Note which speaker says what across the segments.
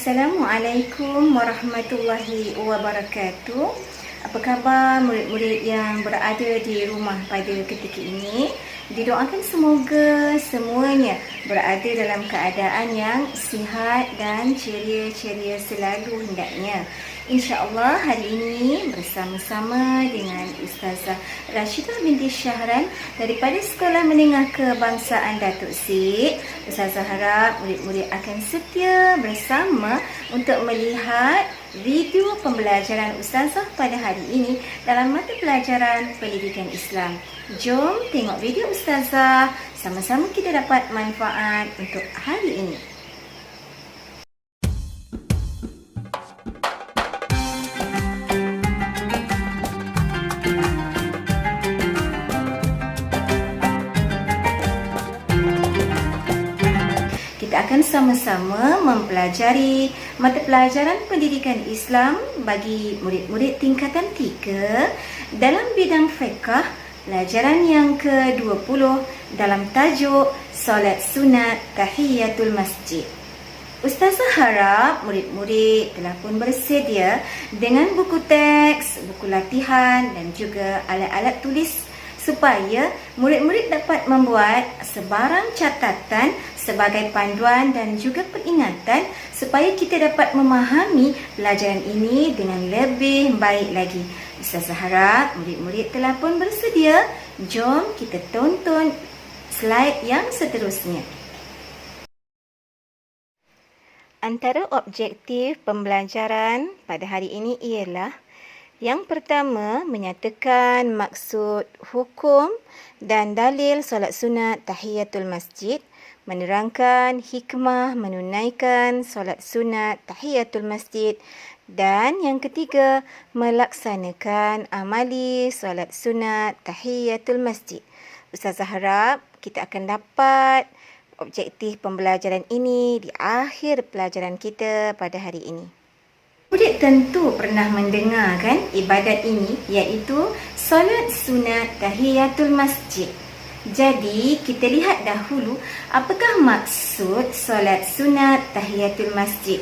Speaker 1: Assalamualaikum warahmatullahi wabarakatuh. Apa khabar murid-murid yang berada di rumah pada ketika ini? Didoakan semoga semuanya berada dalam keadaan yang sihat dan ceria-ceria selalu hendaknya. InsyaAllah hari ini bersama-sama dengan Ustazah Rashidah binti Syahran daripada Sekolah Menengah Kebangsaan Datuk Syed. Ustazah harap murid-murid akan setia bersama untuk melihat video pembelajaran Ustazah pada hari ini dalam mata pelajaran Pendidikan Islam. Jom tengok video Ustazah, sama-sama kita dapat manfaat untuk hari ini. Kita akan sama-sama mempelajari mata pelajaran Pendidikan Islam bagi murid-murid tingkatan 3 dalam bidang fiqh, pelajaran yang ke-20 dalam tajuk Solat Sunat Tahiyatul Masjid. Ustazah harap murid-murid telah pun bersedia dengan buku teks, buku latihan dan juga alat-alat tulis supaya murid-murid dapat membuat sebarang catatan sebagai panduan dan juga peringatan supaya kita dapat memahami pelajaran ini dengan lebih baik lagi. Ustazah harap murid-murid telah pun bersedia. Jom kita tonton slide yang seterusnya. Antara objektif pembelajaran pada hari ini ialah yang pertama, menyatakan maksud hukum dan dalil solat sunat tahiyatul masjid, menerangkan hikmah menunaikan solat sunat tahiyatul masjid, dan yang ketiga, melaksanakan amali solat sunat tahiyatul masjid. Ustazah harap kita akan dapat objektif pembelajaran ini di akhir pelajaran kita pada hari ini. Murid tentu pernah mendengar kan ibadat ini, iaitu solat sunat tahiyatul masjid. Jadi kita lihat dahulu apakah maksud solat sunat tahiyatul masjid.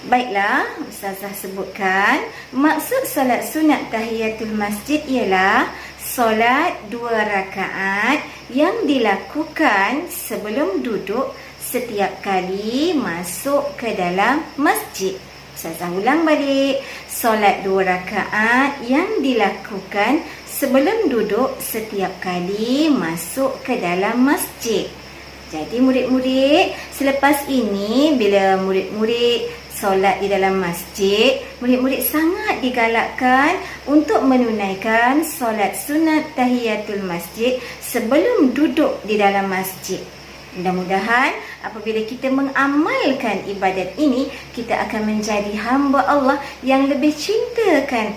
Speaker 1: Baiklah, Ustazah sebutkan maksud solat sunat tahiyatul masjid ialah solat 2 rakaat yang dilakukan sebelum duduk setiap kali masuk ke dalam masjid. Ustazah ulang balik, solat 2 rakaat yang dilakukan sebelum duduk setiap kali masuk ke dalam masjid. Jadi murid-murid, selepas ini bila murid-murid solat di dalam masjid, murid-murid sangat digalakkan untuk menunaikan solat sunat tahiyatul masjid sebelum duduk di dalam masjid. Mudah-mudahan apabila kita mengamalkan ibadat ini, kita akan menjadi hamba Allah yang lebih cintakan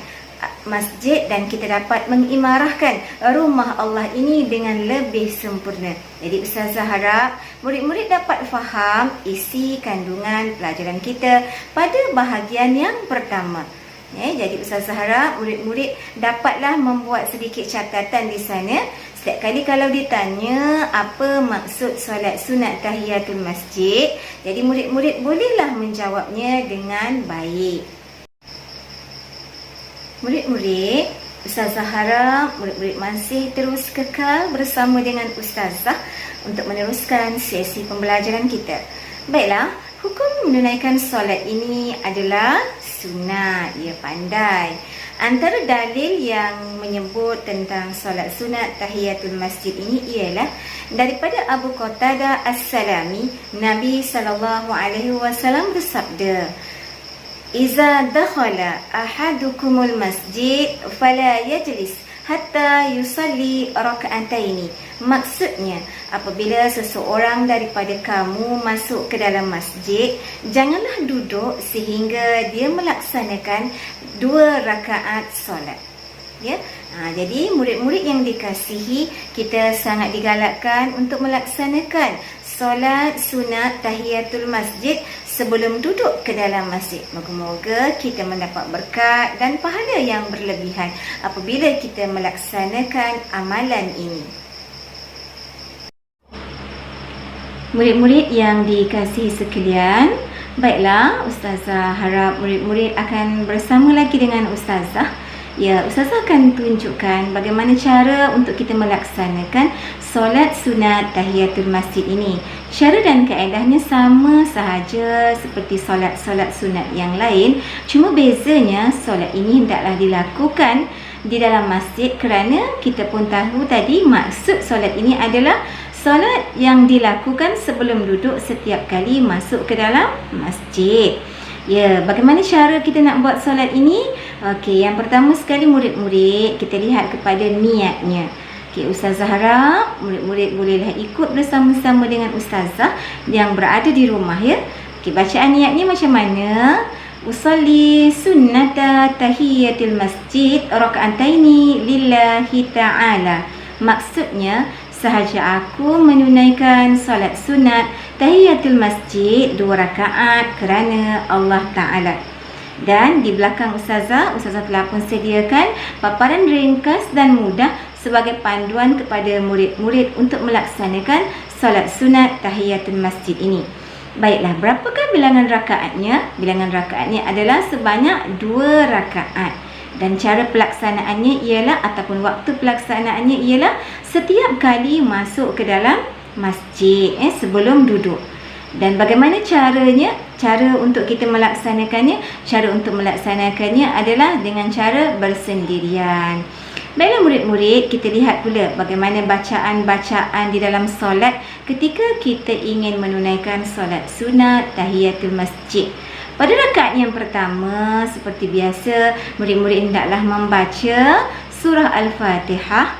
Speaker 1: masjid dan kita dapat mengimarahkan rumah Allah ini dengan lebih sempurna. Jadi Ustazah harap murid-murid dapat faham isi kandungan pelajaran kita pada bahagian yang pertama. Jadi Ustazah harap murid-murid dapatlah membuat sedikit catatan di sana. Setiap kali kalau ditanya apa maksud solat sunat tahiyatul masjid, jadi murid-murid bolehlah menjawabnya dengan baik. Murid-murid, Ustazah harap murid-murid masih terus kekal bersama dengan Ustazah untuk meneruskan sesi pembelajaran kita. Baiklah, hukum menunaikan solat ini adalah sunat, ya pandai. Antara dalil yang menyebut tentang solat sunat tahiyatul masjid ini ialah daripada Abu Qatadah As-Salami, Nabi SAW bersabda, "Iza dakhala ahadukumul masjid fala yajlis hatta yusalli raka'ataini." Maksudnya, apabila seseorang daripada kamu masuk ke dalam masjid, janganlah duduk sehingga dia melaksanakan 2 rakaat solat. Ya. Jadi murid-murid yang dikasihi, kita sangat digalakkan untuk melaksanakan solat sunat tahiyatul masjid sebelum duduk ke dalam masjid. Moga-moga kita mendapat berkat dan pahala yang berlebihan apabila kita melaksanakan amalan ini. Murid-murid yang dikasihi sekalian, Baiklah, Ustazah harap murid-murid akan bersama lagi dengan Ustazah. Ya, Ustazah akan tunjukkan bagaimana cara untuk kita melaksanakan solat sunat tahiyatul masjid ini. Cara dan kaedahnya sama sahaja seperti solat-solat sunat yang lain. Cuma bezanya solat ini hendaklah dilakukan di dalam masjid kerana kita pun tahu tadi maksud solat ini adalah solat yang dilakukan sebelum duduk setiap kali masuk ke dalam masjid. Ya, bagaimana cara kita nak buat solat ini? Okey, yang pertama sekali murid-murid, kita lihat kepada niatnya. Okey, Ustazah harap murid-murid bolehlah ikut bersama-sama dengan Ustazah yang berada di rumah ya. Okey, bacaan niatnya macam mana? Usalli sunnata tahiyatil masjid raka'ataini lillahi ta'ala. Maksudnya, sahaja aku menunaikan solat sunat tahiyatul masjid 2 rakaat kerana Allah Ta'ala. Dan di belakang Ustazah telah pun sediakan paparan ringkas dan mudah sebagai panduan kepada murid-murid untuk melaksanakan solat sunat tahiyatul masjid ini. Baiklah, berapakah bilangan rakaatnya? Bilangan rakaatnya adalah sebanyak 2 rakaat. Dan cara pelaksanaannya ialah ataupun waktu pelaksanaannya ialah setiap kali masuk ke dalam masjid sebelum duduk. Dan bagaimana caranya? Cara untuk kita melaksanakannya? Cara untuk melaksanakannya adalah dengan cara bersendirian. Baiklah murid-murid, kita lihat pula bagaimana bacaan-bacaan di dalam solat ketika kita ingin menunaikan solat sunat tahiyatul masjid. Pada rakaat yang pertama, seperti biasa, murid-murid hendaklah membaca surah Al-Fatihah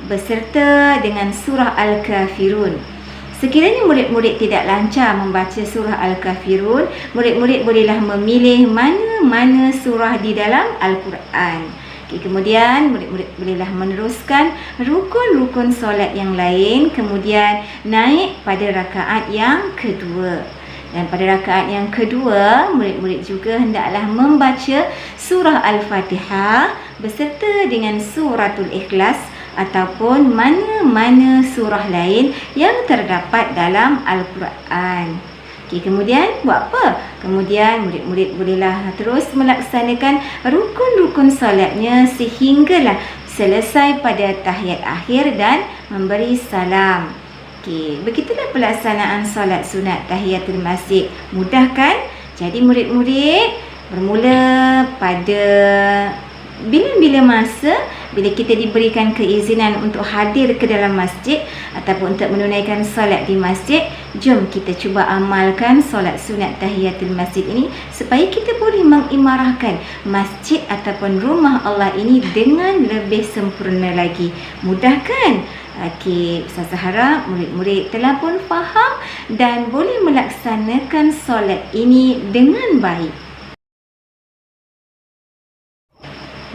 Speaker 1: beserta dengan surah Al-Kafirun. Sekiranya murid-murid tidak lancar membaca surah Al-Kafirun, murid-murid bolehlah memilih mana-mana surah di dalam Al-Quran. Kemudian murid-murid bolehlah meneruskan rukun-rukun solat yang lain, kemudian naik pada rakaat yang kedua. Dan pada rakaat yang kedua, murid-murid juga hendaklah membaca surah Al-Fatihah beserta dengan suratul Ikhlas ataupun mana-mana surah lain yang terdapat dalam Al-Quran. Kemudian buat apa? Kemudian murid-murid bolehlah terus melaksanakan rukun-rukun solatnya sehinggalah selesai pada tahiyat akhir dan memberi salam. Begitulah pelaksanaan solat sunat tahiyatul masjid. Mudah kan? Jadi murid-murid bermula pada bila-bila masa bila kita diberikan keizinan untuk hadir ke dalam masjid ataupun untuk menunaikan solat di masjid, jom kita cuba amalkan solat sunat tahiyatul masjid ini supaya kita boleh mengimarahkan masjid ataupun rumah Allah ini dengan lebih sempurna lagi. Mudah kan? Okey, Ustazah harap murid-murid telah pun faham dan boleh melaksanakan solat ini dengan baik.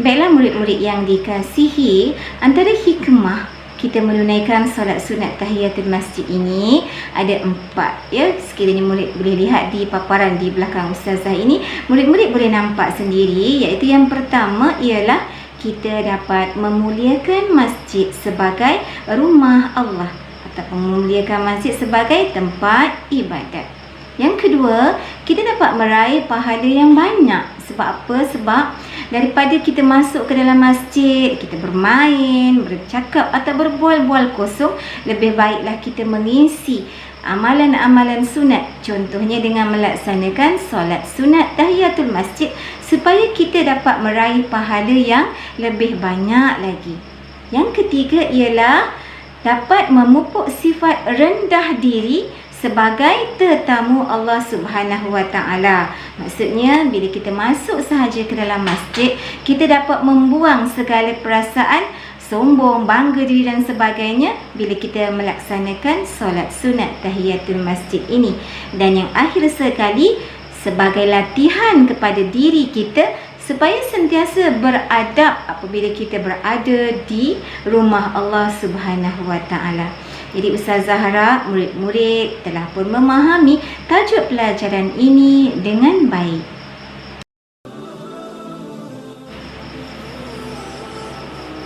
Speaker 1: Baiklah murid-murid yang dikasihi, antara hikmah kita menunaikan solat sunat tahiyatul masjid ini ada 4 ya. Sekiranya murid boleh lihat di paparan di belakang Ustazah ini, murid-murid boleh nampak sendiri, iaitu yang pertama ialah kita dapat memuliakan masjid sebagai rumah Allah ataupun memuliakan masjid sebagai tempat ibadat. Yang kedua, kita dapat meraih pahala yang banyak. Sebab apa? Sebab daripada kita masuk ke dalam masjid, kita bermain, bercakap atau berbual-bual kosong, lebih baiklah kita mengisi amalan-amalan sunat. Contohnya dengan melaksanakan solat sunat tahiyatul masjid supaya kita dapat meraih pahala yang lebih banyak lagi. Yang ketiga ialah dapat memupuk sifat rendah diri sebagai tetamu Allah Subhanahu Wa Taala. Maksudnya bila kita masuk sahaja ke dalam masjid, kita dapat membuang segala perasaan sombong, bangga diri dan sebagainya bila kita melaksanakan solat sunat tahiyatul masjid ini. Dan yang akhir sekali, sebagai latihan kepada diri kita supaya sentiasa beradab apabila kita berada di rumah Allah Subhanahu Wa Taala. Jadi Ustazah harap murid-murid telah pun memahami tajuk pelajaran ini dengan baik.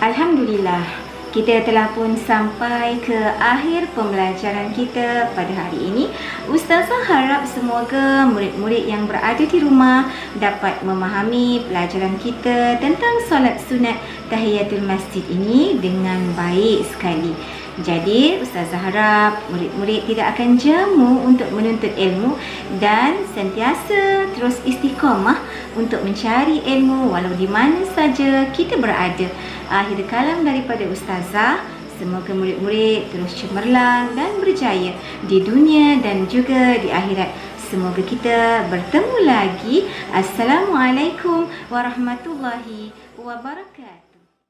Speaker 1: Alhamdulillah, Kita telah pun sampai ke akhir pembelajaran kita pada hari ini. Ustazah harap semoga murid-murid yang berada di rumah dapat memahami pelajaran kita tentang solat sunat tahiyatul masjid ini dengan baik sekali. Jadi, Ustazah harap murid-murid tidak akan jemu untuk menuntut ilmu dan sentiasa terus istiqamah untuk mencari ilmu walau di mana saja kita berada. Akhir kalam daripada Ustazah, semoga murid-murid terus cemerlang dan berjaya di dunia dan juga di akhirat. Semoga kita bertemu lagi. Assalamualaikum warahmatullahi wabarakatuh.